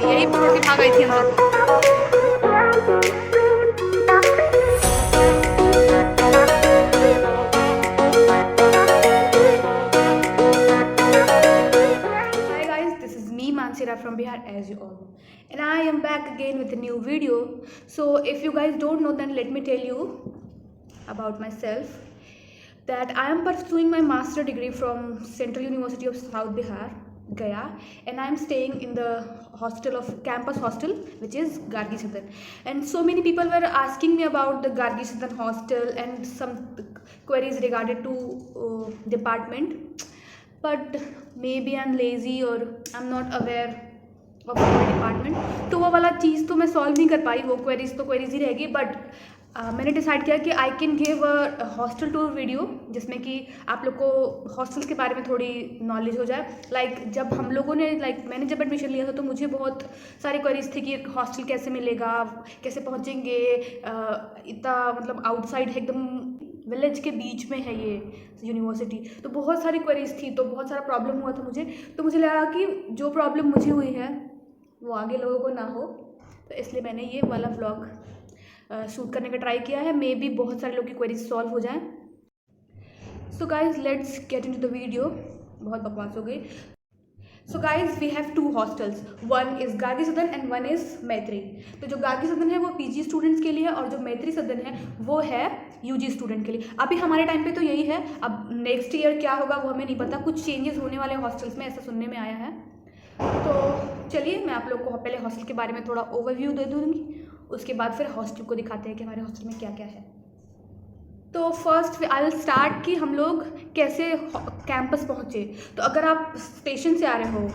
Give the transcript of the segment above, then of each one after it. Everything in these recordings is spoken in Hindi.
यही रोटी खा गई थी हम लोग। Hi guys, this is me Mansira from Bihar as you all know, and I am back again with a new video. So if you guys don't know, then let me tell you about myself that I am pursuing my master degree from Central University of South Bihar, Gaya, and I am staying in the hostel of campus hostel, which is Gargi Sadan. And so many people were asking me about the Gargi Sadan hostel and some queries regarding to department, but maybe I'm lazy or I'm not aware of my department, तो वो वाला चीज़ तो मैं सॉल्व नहीं कर पाई, वो क्वेरीज तो क्वेरीज ही रहेगी। बट मैंने डिसाइड किया कि I can give a hostel tour video, जिसमें कि आप लोग को हॉस्टल्स के बारे में थोड़ी नॉलेज हो जाए। लाइक जब हम लोगों ने मैंने जब एडमिशन लिया था तो मुझे बहुत सारी क्वेरीज थी कि हॉस्टल कैसे मिलेगा, कैसे पहुँचेंगे, इतना मतलब आउटसाइड है, एकदम विलेज के बीच में है ये यूनिवर्सिटी, तो बहुत सारी क्वेरीज थी, तो बहुत सारा प्रॉब्लम हुआ था मुझे। तो मुझे लगा कि जो प्रॉब्लम मुझे हुई है वो आगे लोगों को ना हो, तो इसलिए मैंने ये वाला व्लॉग शूट करने का ट्राई किया है। मे बी बहुत सारे लोग की क्वेरीज सॉल्व हो जाए। So guys let's get into the video. बहुत बकवास हो गई। So guys we have two hostels, one is Gargi Sadan and one is मैत्री। तो जो गार्गी सदन है वो पीजी स्टूडेंट्स के लिए है, और जो मैत्री सदन है वो है यूजी स्टूडेंट के लिए। अभी हमारे टाइम पे तो यही है, अब नेक्स्ट ईयर क्या होगा वो हमें नहीं पता, कुछ चेंजेस होने वाले हॉस्टल्स में, ऐसा सुनने में आया है। तो चलिए मैं आप लोग को पहले हॉस्टल के बारे में थोड़ा ओवरव्यू दे दूँगी, उसके बाद फिर हॉस्टल को दिखाते हैं कि हमारे हॉस्टल में क्या क्या है। तो फर्स्ट आई विल स्टार्ट कि हम लोग कैसे कैंपस पहुँचे। तो अगर आप स्टेशन से आ रहे हो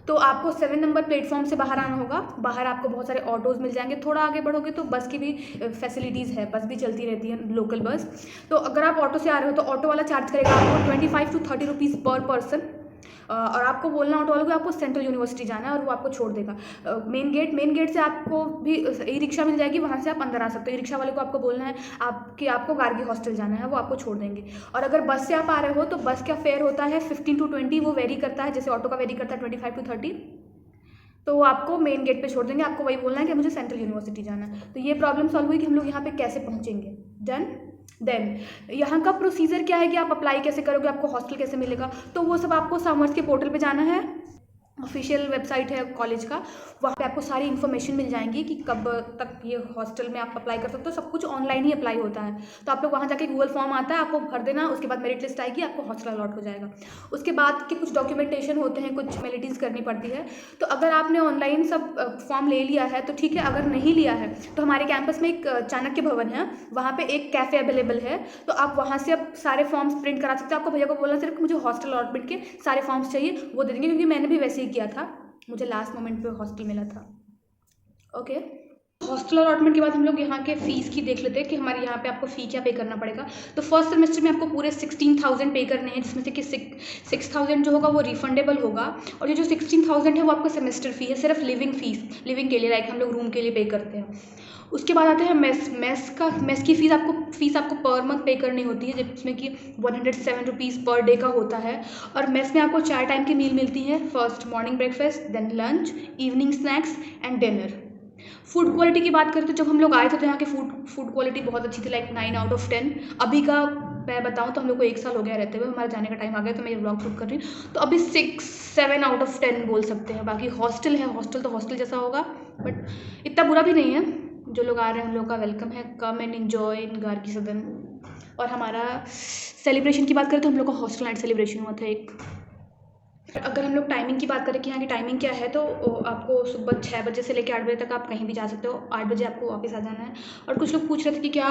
तो आपको 7 नंबर प्लेटफॉर्म से बाहर आना होगा। बाहर आपको बहुत सारे ऑटोज़ मिल जाएंगे, थोड़ा आगे बढ़ोगे तो बस की भी फैसिलिटीज़ है, बस भी चलती रहती है, लोकल बस। तो अगर आप ऑटो से आ रहे हो तो ऑटो वाला चार्ज करेगा आपको 25 to 30 रुपीज़ पर पर्सन, और आपको बोलना ऑटो वाले को आपको सेंट्रल यूनिवर्सिटी जाना है और वो आपको छोड़ देगा मेन गेट से। आपको भी ई रिक्शा मिल जाएगी, वहाँ से आप अंदर आ सकते हो। ई रिक्शा वाले को आपको बोलना है आपको गार्गी हॉस्टल जाना है, वो आपको छोड़ देंगे। और अगर बस से आप आ रहे हो तो बस का फेयर होता है 15 to 20, वो वेरी करता है, जैसे ऑटो का वेरी करता है 25 to 30। तो वो आपको मेन गेट पे छोड़ देंगे, आपको वही बोलना है कि मुझे सेंट्रल यूनिवर्सिटी जाना है। तो ये प्रॉब्लम सॉल्व हुई कि हम लोग यहाँ पे कैसे पहुँचेंगे। डन। देन यहाँ का प्रोसीजर क्या है कि आप अप्लाई कैसे करोगे, आपको हॉस्टल कैसे मिलेगा, तो वो सब आपको समर्स के पोर्टल पे जाना है। ऑफिशियल वेबसाइट है कॉलेज का, वहाँ पे आपको सारी इन्फॉर्मेशन मिल जाएंगी कि कब तक ये हॉस्टल में आप अप्लाई कर सकते हो। सब कुछ ऑनलाइन ही अप्लाई होता है। तो आप लोग वहाँ जाके गूगल फॉर्म आता है, आपको भर देना, उसके बाद मेरिट लिस्ट आएगी, आपको हॉस्टल अलॉट हो जाएगा। उसके बाद के कुछ डॉक्यूमेंटेशन होते हैं, कुछ मेलिटीज़ करनी पड़ती है। तो अगर आपने ऑनलाइन सब फॉर्म ले लिया है तो ठीक है, अगर नहीं लिया है तो हमारे कैंपस में एक चाणक्य भवन है, वहाँ पर एक कैफ़े अवेलेबल है, तो आप वहाँ से अब सारे फॉर्म्स प्रिंट करा सकते हो। आपको भैया को बोलना सिर्फ मुझे हॉस्टल अलॉटमेंट के सारे फॉर्म्स चाहिए, वो दे देंगे, क्योंकि मैंने भी वैसे ही किया था, मुझे लास्ट मोमेंट पे हॉस्टल मिला था। ओके, हॉस्टल अलॉटमेंट के बाद हम लोग यहाँ के फ़ीस की देख लेते हैं कि हमारे यहाँ पे आपको फ़ी क्या पे करना पड़ेगा। तो फर्स्ट सेमेस्टर में आपको पूरे 16,000 पे करने हैं, जिसमें से कि 6,000 जो होगा वो रिफंडेबल होगा, और ये जो 16,000 है वो आपका सेमेस्टर फ़ी है, सिर्फ लिविंग के लिए, लाइक हम लोग रूम के लिए पे करते हैं। उसके बाद आते हैं मेस की फ़ीस आपको पर मंथ पे करनी होती है, जिसमें कि 107 रुपीज़ पर डे का होता है। और मेस में आपको 4 टाइम की मील मिलती है, first morning breakfast, then lunch, evening snacks and dinner. Food quality की बात करें तो जब हम लोग आए थे तो यहाँ की फूड क्वालिटी बहुत अच्छी थी, लाइक 9 out of 10। अभी का मैं बताऊँ तो हम लोग को 1 साल हो गया रहते हुए, हमारे जाने का टाइम आ गया, तो मैं ये व्लॉग शूट कर रही हूँ, तो अभी 6-7 out of 10 बोल सकते हैं। बाकी हॉस्टल है, हॉस्टल तो हॉस्टल जैसा होगा, बट इतना बुरा भी नहीं है। जो लोग आ रहे हैं उन लोगों का वेलकम है, कम एंड एन्जॉय इन गार्गी सदन। और हमारा सेलिब्रेशन की बात करें तो हम लोग का हॉस्टल नाइट सेलिब्रेशन हुआ था एक। अगर हम लोग टाइमिंग की बात करें कि यहाँ की टाइमिंग क्या है, तो आपको सुबह 6 बजे से लेकर 8 बजे तक आप कहीं भी जा सकते हो। 8 बजे आपको ऑफिस आ जाना है। और कुछ लोग पूछ रहे थे कि क्या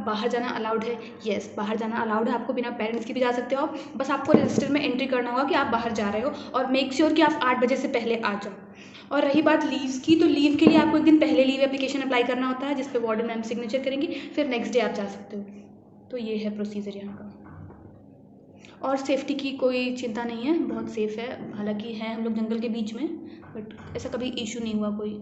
बाहर जाना अलाउड है। येस, बाहर जाना अलाउड है, आपको बिना पेरेंट्स के भी जा सकते हो आप। बस आपको रजिस्टर में एंट्री करना होगा कि आप बाहर जा रहे हो, और मेक श्योर कि आप 8 बजे से पहले आ जाओ। और रही बात लीव्स की, तो लीव के लिए आपको एक दिन पहले लीव एप्लीकेशन अप्लाई करना होता है, जिस पे वार्डन मैम सिग्नेचर करेंगी, फिर नेक्स्ट डे आप जा सकते हो। तो ये है प्रोसीजर यहाँ का। और सेफ्टी की कोई चिंता नहीं है, बहुत सेफ़ है। हालांकि है हम लोग जंगल के बीच में, बट ऐसा कभी इशू नहीं हुआ कोई।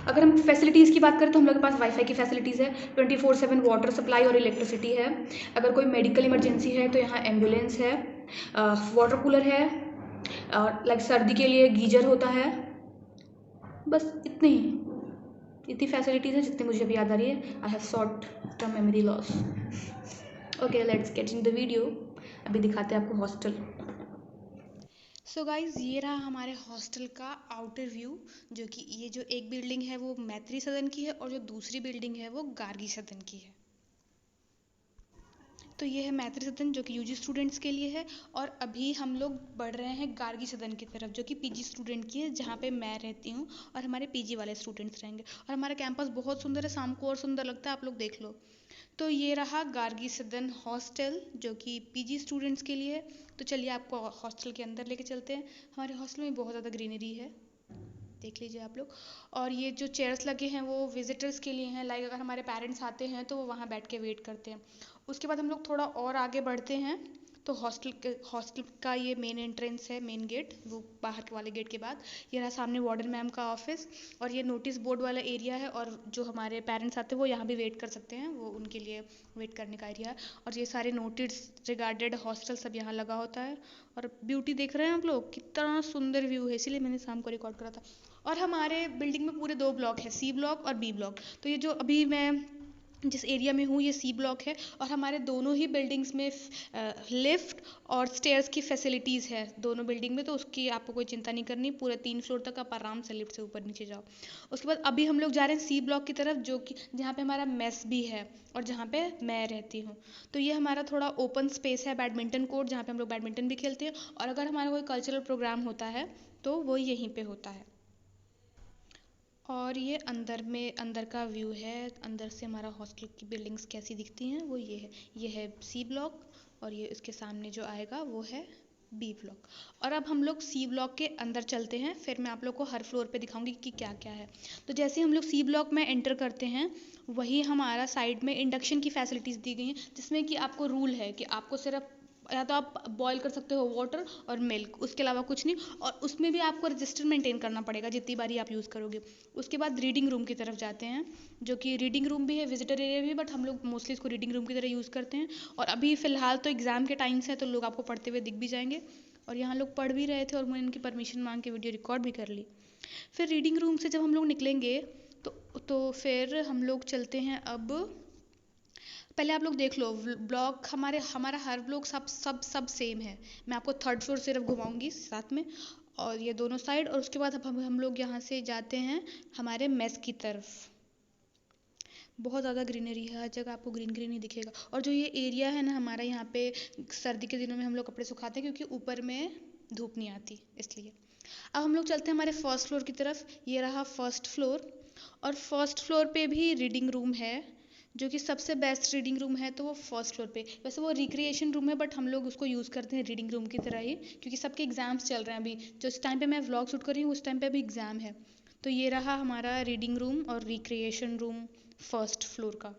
अगर हम फैसिलिटीज़ की बात करें तो हम लोग के पास वाईफाई की फैसिलिटीज़ है, 24/7 वाटर सप्लाई और इलेक्ट्रिसिटी है। अगर कोई मेडिकल इमरजेंसी है तो यहाँ एम्बुलेंस है, वाटर कूलर है, और लाइक सर्दी के लिए गीजर होता है। बस इतनी फैसिलिटीज़ है जितनी मुझे अभी याद आ रही है. I have short term memory loss. Okay, let's get in the video. अभी दिखाते हैं आपको हॉस्टल. सो गाइज, ये रहा हमारे हॉस्टल का आउटर व्यू. जो कि ये जो एक बिल्डिंग है वो मैत्री सदन की है और जो दूसरी बिल्डिंग है वो गार्गी सदन की है. तो ये है मैत्री सदन जो कि यूजी स्टूडेंट्स के लिए है. और अभी हम लोग बढ़ रहे हैं गार्गी सदन की तरफ जो कि पीजी स्टूडेंट की है, जहाँ पे मैं रहती हूँ और हमारे पीजी वाले स्टूडेंट्स रहेंगे. और हमारा कैंपस बहुत सुंदर है, शाम को और सुंदर लगता है, आप लोग देख लो. तो ये रहा गार्गी सदन हॉस्टल जो कि पीजी स्टूडेंट्स के लिए है. तो चलिए आपको हॉस्टल के अंदर लेके चलते हैं. हमारे हॉस्टल में बहुत ज़्यादा ग्रीनरी है, देख लीजिए आप लोग. और ये जो चेयर्स लगे हैं वो विजिटर्स के लिए हैं. लाइक अगर हमारे पेरेंट्स आते हैं तो वो वहाँ बैठ के वेट करते हैं. उसके बाद हम लोग थोड़ा और आगे बढ़ते हैं तो हॉस्टल का ये मेन एंट्रेंस है, मेन गेट, वो बाहर के वाले गेट के बाद ये रहा सामने वार्डन मैम का ऑफिस. और ये नोटिस बोर्ड वाला एरिया है. और जो हमारे पेरेंट्स आते हैं वो यहाँ भी वेट कर सकते हैं, वो उनके लिए वेट करने का एरिया है. और ये सारे नोटिस रिगार्डेड हॉस्टल सब यहाँ लगा होता है. और ब्यूटी देख रहे हैं आप लोग, कितना सुंदर व्यू है, इसीलिए मैंने शाम को रिकॉर्ड करा था. और हमारे बिल्डिंग में पूरे 2 ब्लॉक है, सी ब्लॉक और बी ब्लॉक. तो ये जो अभी मैं जिस एरिया में हूँ ये सी ब्लॉक है. और हमारे दोनों ही बिल्डिंग्स में लिफ्ट और स्टेयर्स की फैसिलिटीज़ है दोनों बिल्डिंग में. तो उसकी आपको कोई चिंता नहीं करनी, पूरे 3 फ्लोर तक आप आराम से लिफ्ट से ऊपर नीचे जाओ. उसके बाद अभी हम लोग जा रहे हैं सी ब्लॉक की तरफ, जो कि जहाँ पे हमारा मेस भी है और जहाँ पे मैं रहती हूँ. तो ये हमारा थोड़ा ओपन स्पेस है, बैडमिंटन कोर्ट, जहाँ पे हम लोग बैडमिंटन भी खेलते हैं. और अगर हमारा कोई कल्चरल प्रोग्राम होता है तो वो यहीं पे होता है. और ये अंदर का व्यू है. अंदर से हमारा हॉस्टल की बिल्डिंग्स कैसी दिखती हैं वो ये है सी ब्लॉक. और ये इसके सामने जो आएगा वो है बी ब्लॉक. और अब हम लोग सी ब्लॉक के अंदर चलते हैं, फिर मैं आप लोग को हर फ्लोर पे दिखाऊंगी कि क्या क्या है. तो जैसे हम लोग सी ब्लॉक में एंटर करते हैं वही हमारा साइड में इंडक्शन की फैसिलिटीज़ दी गई हैं, जिसमें कि आपको रूल है कि आपको सिर्फ या तो आप बॉईल कर सकते हो वाटर और मिल्क, उसके अलावा कुछ नहीं. और उसमें भी आपको रजिस्टर मेंटेन करना पड़ेगा जितनी बारी आप यूज़ करोगे. उसके बाद रीडिंग रूम की तरफ जाते हैं, जो कि रीडिंग रूम भी है, विजिटर एरिया भी है, बट हम लोग मोस्टली इसको रीडिंग रूम की तरह यूज़ करते हैं. और अभी फ़िलहाल तो एग्ज़ाम के टाइम्स है तो लोग आपको पढ़ते हुए दिख भी जाएंगे. और यहाँ लोग पढ़ भी रहे थे और मैंने इनकी परमिशन मांग के वीडियो रिकॉर्ड भी कर ली. फिर रीडिंग रूम से जब हम लोग निकलेंगे तो फिर हम लोग चलते हैं. अब पहले आप लोग देख लो ब्लॉक, हमारा हर ब्लॉक सब सेम है. मैं आपको थर्ड फ्लोर सिर्फ घुमाऊंगी साथ में और ये दोनों साइड. और उसके बाद अब हम लोग यहाँ से जाते हैं हमारे मेस की तरफ. बहुत ज़्यादा ग्रीनरी है, हर जगह आपको ग्रीन ग्रीन ही दिखेगा. और जो ये एरिया है ना हमारा, यहाँ पे सर्दी के दिनों में हम लोग कपड़े सुखाते हैं क्योंकि ऊपर में धूप नहीं आती, इसलिए. अब हम लोग चलते हैं हमारे फर्स्ट फ्लोर की तरफ. ये रहा फर्स्ट फ्लोर. और फर्स्ट फ्लोर पे भी रीडिंग रूम है, जो कि सबसे बेस्ट रीडिंग रूम है. तो वो फर्स्ट फ्लोर पे, वैसे वो रिक्रिएशन रूम है बट हम लोग उसको यूज़ करते हैं रीडिंग रूम की तरह ही, क्योंकि सबके एग्ज़ाम्स चल रहे हैं अभी. जो इस टाइम पे मैं व्लॉग शूट कर रही हूँ उस टाइम पे अभी एग्ज़ाम है. तो ये रहा हमारा रीडिंग रूम और रिक्रिएशन रूम फर्स्ट फ्लोर का.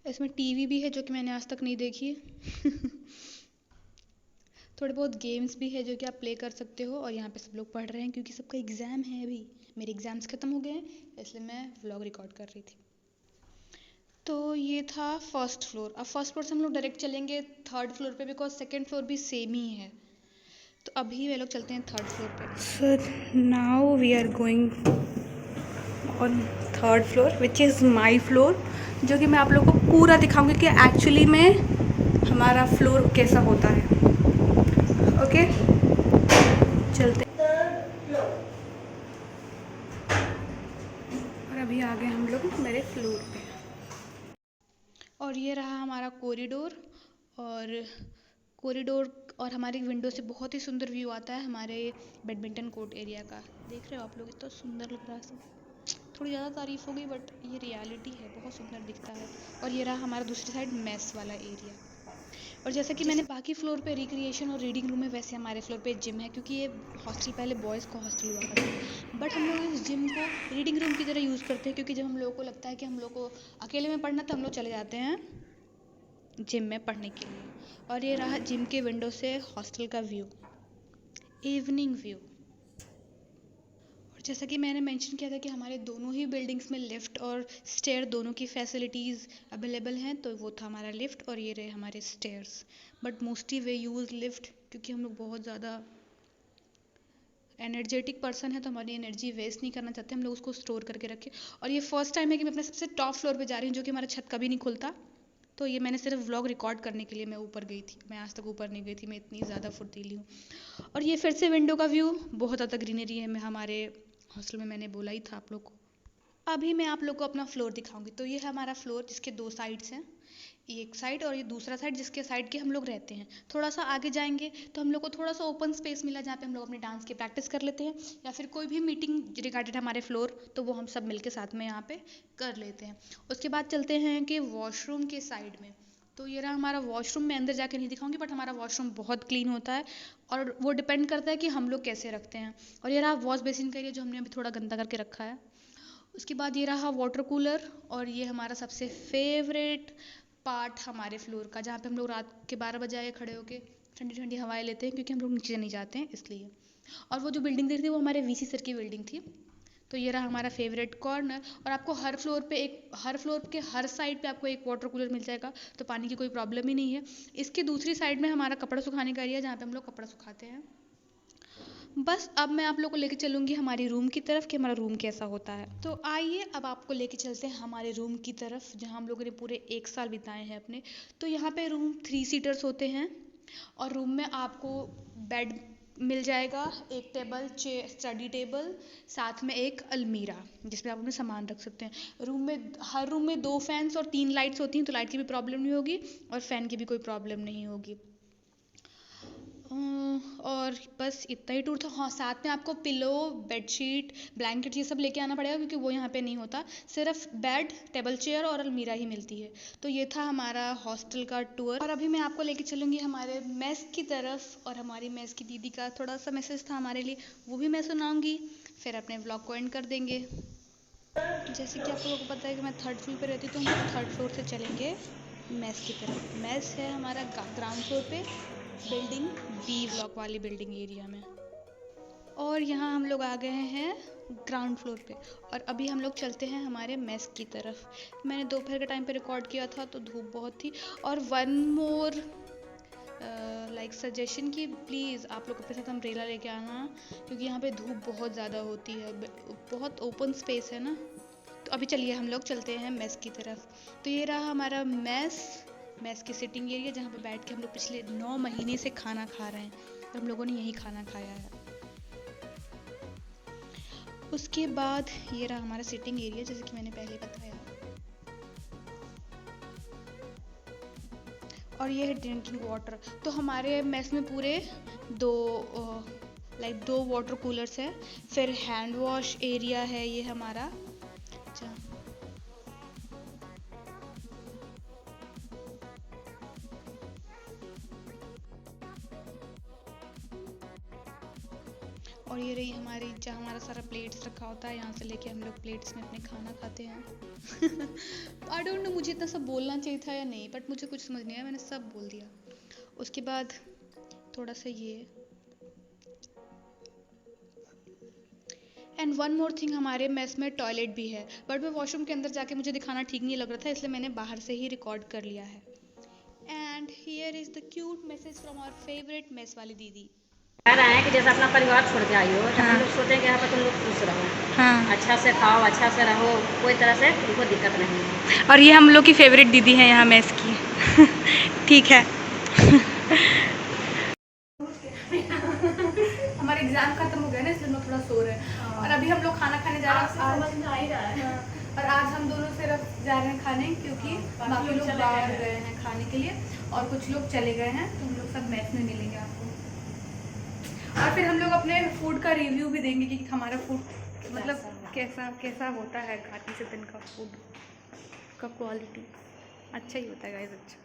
इसमें टीवी भी है जो कि मैंने आज तक नहीं देखी है. थोड़े बहुत गेम्स भी है जो कि आप प्ले कर सकते हो. और यहाँ पे सब लोग पढ़ रहे हैं क्योंकि सबका एग्ज़ाम है अभी. मेरे एग्ज़ाम्स ख़त्म हो गए हैं इसलिए मैं व्लॉग रिकॉर्ड कर रही थी. तो ये था फर्स्ट फ्लोर. अब फर्स्ट फ्लोर से हम लोग डायरेक्ट चलेंगे थर्ड फ्लोर पे, बिकॉज सेकंड फ्लोर भी सेम ही है. तो अभी वे लोग चलते हैं थर्ड फ्लोर पे. So now we are going on third floor which is my floor, जो कि मैं आप लोगों को पूरा दिखाऊंगी कि एक्चुअली में हमारा फ्लोर कैसा होता है. ओके, चलते. और अभी आ गए हम लोग मेरे फ्लोर पे. और ये रहा हमारा कॉरिडोर. और हमारी विंडो से बहुत ही सुंदर व्यू आता है हमारे बैडमिंटन कोर्ट एरिया का. देख रहे हो आप लोग, इतना सुंदर लग रहा है सब. थोड़ी ज़्यादा तारीफ हो गई बट ये रियलिटी है, बहुत सुंदर दिखता है. और ये रहा हमारा दूसरी साइड मेस वाला एरिया. और जैसा कि मैंने बाकी फ्लोर पे रिक्रिएशन और रीडिंग रूम है, वैसे हमारे फ्लोर पे जिम है, क्योंकि ये हॉस्टल पहले बॉयज़ का हॉस्टल हुआ करता था. बट हम लोग इस जिम को रीडिंग रूम की तरह यूज़ करते हैं, क्योंकि जब हम लोगों को लगता है कि हम लोग को अकेले में पढ़ना तो हम लोग चले जाते हैं जिम में पढ़ने के लिए. और ये रहा जिम के विंडो से हॉस्टल का व्यू, इवनिंग व्यू. और जैसा कि मैंने मेंशन किया था कि हमारे दोनों ही बिल्डिंग्स में लिफ्ट और स्टेयर दोनों की फैसिलिटीज़ अवेलेबल हैं. तो वो था हमारा लिफ्ट और ये रहे हमारे stairs. But mostly way use lift क्योंकि हम लोग बहुत ज़्यादा एनर्जेटिक पर्सन है तो हमारी एनर्जी वेस्ट नहीं करना चाहते, हम लोग उसको स्टोर करके रखें। और ये फर्स्ट टाइम है कि मैं अपने सबसे टॉप फ्लोर पे जा रही हूँ, जो कि हमारा छत कभी नहीं खुलता। तो ये मैंने सिर्फ व्लॉग रिकॉर्ड करने के लिए मैं ऊपर गई थी, मैं आज तक ऊपर नहीं गई थी, मैं इतनी ज़्यादा फुर्तीली हूँ। और ये फिर से विंडो का व्यू, बहुत ज़्यादा ग्रीनरी है। मैं हमारे हॉस्टल में मैंने बोला ही था आप लोग को। अभी मैं आप लोग को अपना फ्लोर दिखाऊंगी। तो ये है हमारा फ्लोर, जिसके 2 साइड्स हैं, एक साइड और ये दूसरा साइड, जिसके साइड के हम लोग रहते हैं। थोड़ा सा आगे जाएंगे तो हम लोग को थोड़ा सा ओपन स्पेस मिला, जहाँ पे हम लोग अपने डांस की प्रैक्टिस कर लेते हैं, या फिर कोई भी मीटिंग रिगार्डेड हमारे फ्लोर, तो वो हम सब मिलके साथ में यहाँ पे कर लेते हैं। उसके बाद चलते हैं कि वॉशरूम के साइड में। तो ये रहा हमारा वॉशरूम। मैं अंदर जाके नहीं दिखाऊंगी, बट हमारा वॉशरूम बहुत क्लीन होता है, और वो डिपेंड करता है कि हम लोग कैसे रखते हैं। और ये रहा वॉश बेसिन का एरिया, जो हमने अभी थोड़ा गंदा करके रखा है। उसके बाद ये रहा वाटर कूलर, और ये हमारा सबसे फेवरेट पार्ट हमारे फ्लोर का, जहाँ पे हम लोग रात के 12 बजे आए खड़े होके ठंडी ठंडी हवाएं लेते हैं, क्योंकि हम लोग नीचे नहीं जाते हैं इसलिए। और वो जो बिल्डिंग दिख रही थी वो हमारे वीसी सर की बिल्डिंग थी। तो ये रहा हमारा फेवरेट कॉर्नर। और आपको हर फ्लोर के हर साइड पे आपको एक वाटर कूलर मिल जाएगा, तो पानी की कोई प्रॉब्लम ही नहीं है। इसकी दूसरी साइड में हमारा कपड़ा सुखाने का एरिया, जहाँ पे हम लोग कपड़ा सुखाते हैं। बस अब मैं आप लोग को लेके चलूँगी हमारी रूम की तरफ, कि हमारा रूम कैसा होता है। तो आइए अब आपको लेके चलते हैं हमारे रूम की तरफ, जहाँ हम लोगों ने पूरे 1 साल बिताए हैं अपने। तो यहाँ पे रूम 3 सीटर्स होते हैं, और रूम में आपको बेड मिल जाएगा, एक टेबल, स्टडी टेबल, साथ में एक अलमीरा जिसमें आप अपने सामान रख सकते हैं। हर रूम में 2 फैंस और 3 लाइट्स होती हैं, तो लाइट की भी प्रॉब्लम नहीं होगी और फ़ैन की भी कोई प्रॉब्लम नहीं होगी। और बस इतना ही टूर था। हाँ, साथ में आपको पिलो, बेडशीट, ब्लैंकेट ये सब लेके आना पड़ेगा, क्योंकि वो यहाँ पे नहीं होता। सिर्फ बेड, टेबल चेयर और अलमीरा ही मिलती है। तो ये था हमारा हॉस्टल का टूर। और अभी मैं आपको लेके चलूँगी हमारे मेस की तरफ, और हमारी मेस की दीदी का थोड़ा सा मैसेज था हमारे लिए, वो भी मैं सुनाऊँगी। फिर अपने व्लॉग को एंड कर देंगे। जैसे कि आप लोगों को पता है कि मैं 3rd फ्लोर पे रहती हूँ, तो हम 3rd फ्लोर से चलेंगे मेस की तरफ। मेस है हमारा ग्राउंड फ्लोर पे, बिल्डिंग बी ब्लॉक वाली बिल्डिंग एरिया में। और यहाँ हम लोग आ गए हैं ग्राउंड फ्लोर पे, और अभी हम लोग चलते हैं हमारे मेस की तरफ। मैंने दोपहर के टाइम पे रिकॉर्ड किया था, तो धूप बहुत थी। और वन मोर लाइक सजेशन कि प्लीज़ आप लोग अपने साथ अम्ब्रेला लेके आना, क्योंकि यहाँ पे धूप बहुत ज़्यादा होती है, बहुत ओपन स्पेस है ना। तो अभी चलिए हम लोग चलते हैं मेस की तरफ। तो ये रहा हमारा मेस की सिटिंग एरिया, जहाँ पे बैठ के हम लोग पिछले 9 महीने से खाना खा रहे हैं, तो हम लोगों ने यही खाना खाया है। उसके बाद ये रहा हमारा सिटिंग एरिया, जैसे कि मैंने पहले बताया। और ये है ड्रिंकिंग वाटर। तो हमारे मेस में पूरे 2 वाटर कूलर्स है। फिर हैंड वॉश एरिया है ये हमारा। और ये रही हमारी, जहाँ हमारा सारा प्लेट्स रखा होता है, यहाँ से लेके हम लोग प्लेट्स में अपने खाना खाते हैं। आई डोंट नो मुझे इतना सब बोलना चाहिए था या नहीं, बट मुझे कुछ समझ नहीं आया, मैंने सब बोल दिया। उसके बाद थोड़ा सा ये, एंड वन मोर थिंग, हमारे मेस में टॉयलेट भी है, बट मैं वॉशरूम के अंदर जाके मुझे दिखाना ठीक नहीं लग रहा था, इसलिए मैंने बाहर से ही रिकॉर्ड कर लिया है। And here is the cute message from our favourite mess वाली दीदी। कह रहे हैं कि जैसे अपना परिवार छोड़ के आई हो, तो हम लोग सोचेंगे यहाँ पर तुम लोग खुश रहो। हाँ। अच्छा से खाओ, अच्छा से रहो, कोई तरह से तुमको दिक्कत नहीं है। और ये हम लोग की फेवरेट दीदी है यहाँ मेस की। ठीक है। हमारा एग्जाम खत्म हो गया ना, इसलिए हम लोग थोड़ा सो रहे हैं। और अभी हम लोग खाना खाने जा रहे हैं। और आज हम दोनों सिर्फ जा रहे हैं खाने, क्योंकि बाकी लोग बाहर गए हैं खाने के लिए, और कुछ लोग चले गए हैं, तो हम लोग सब मेस में मिलेंगे आपको। और फिर हम लोग अपने फूड का रिव्यू भी देंगे कि हमारा फूड मतलब कैसा होता है, खाती से दिन का फूड का क्वालिटी अच्छा ही होता है गाइस, अच्छा।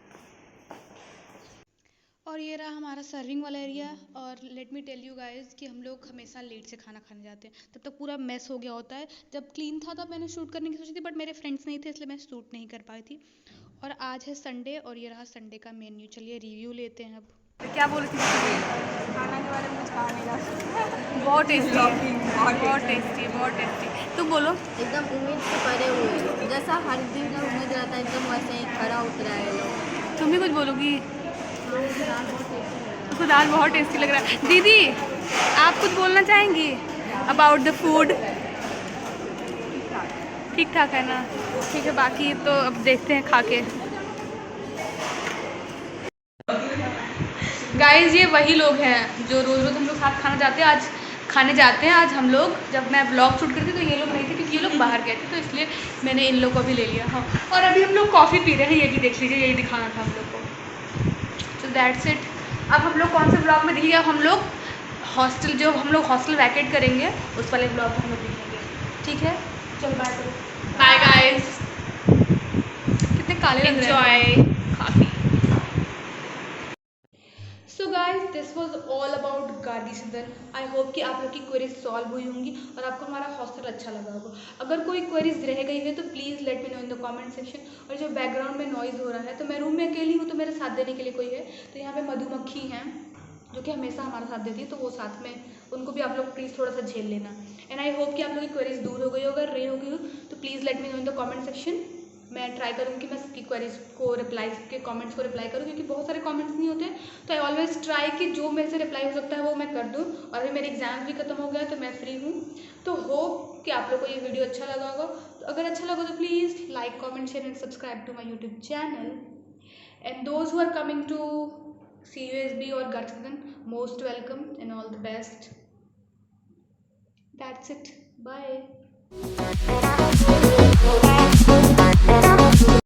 और ये रहा हमारा सर्विंग वाला एरिया। और let me tell you guys कि हम लोग हमेशा लेट से खाना खाने जाते हैं, तब तक पूरा मेस हो गया होता है। जब क्लीन था तब मैंने शूट करने की सोची थी, बट मेरे फ्रेंड्स नहीं थे, इसलिए मैं शूट नहीं कर पाई थी। और आज है संडे, और ये रहा संडे का मेन्यू। चलिए रिव्यू लेते हैं अब। क्या बोल रही थी? खाना के बारे में कुछ कहा नहीं जा सकता। बहुत टेस्टी। तुम बोलो। एकदम उम्मीद से परे हुए, जैसा हर दिन का उम्मीद रहता है एकदम वैसे ही खरा उतरा है लोग। तुम भी कुछ बोलोगी? तो दाल बहुत टेस्टी लग रहा है दीदी। आप कुछ बोलना चाहेंगी अबाउट द फूड? ठीक ठाक है ना? ठीक है, बाकी तो अब देखते हैं खा के। गाइस ये वही लोग हैं जो रोज़ रोज़ हम लोग साथ खाना जाते हैं। आज खाने जाते हैं। आज हम लोग, जब मैं ब्लॉग शूट करती तो ये लोग नहीं थे क्योंकि ये लोग बाहर गए थे, तो इसलिए मैंने इन लोग को भी ले लिया। हाँ, और अभी हम लोग कॉफ़ी पी रहे हैं, ये भी देख लीजिए, यही दिखाना था हम लोग को। So that's it. अब हम लोग कौन से ब्लॉग में दिखिए, अब हम लोग हॉस्टल, जो हम लोग हॉस्टल वैकेट करेंगे उस वाले ब्लॉग में हम लोग दिखेंगे। ठीक है, चल बाय बाय गाइस। कितने काले लग रहे हैं। काफ़ी। So guys this was all about Gargi season. I hope कि आप लोग की क्वेरीज सॉल्व हुई होंगी और आपको हमारा हॉस्टल अच्छा लगा होगा। अगर कोई क्वेरीज रह गई है तो please let me know in the comment section. और जो बैकग्राउंड में नॉइज़ हो रहा है, तो मैं रूम में अकेली हूँ तो मेरे साथ देने के लिए कोई है, तो यहाँ पे मधुमक्खी हैं जो कि हमेशा हमारा साथ देती है, तो वो साथ में, उनको भी आप लोग प्लीज़ थोड़ा सा झेल लेना। एंड आई होप कि आप लोग की क्वेरीज दूर हो गई हो। अगर रही हो गई हो तो please let me know in the comment section. मैं ट्राई करूँगी कि मैं सबकी क्वेरीज को रिप्लाई, के कमेंट्स को रिप्लाई करूँ, क्योंकि बहुत सारे कमेंट्स नहीं होते, तो आई ऑलवेज ट्राई कि जो मेरे से रिप्लाई हो सकता है वो मैं कर दूँ। और अभी मेरे एग्जाम भी खत्म हो गया तो मैं फ्री हूँ, तो होप कि आप लोग को ये वीडियो अच्छा लगा होगा। तो अगर अच्छा लगा तो please like, comment, share and subscribe to my YouTube channel. And those who are coming to CUSB or Garchadhan, most welcome and all the best. That's it. Bye.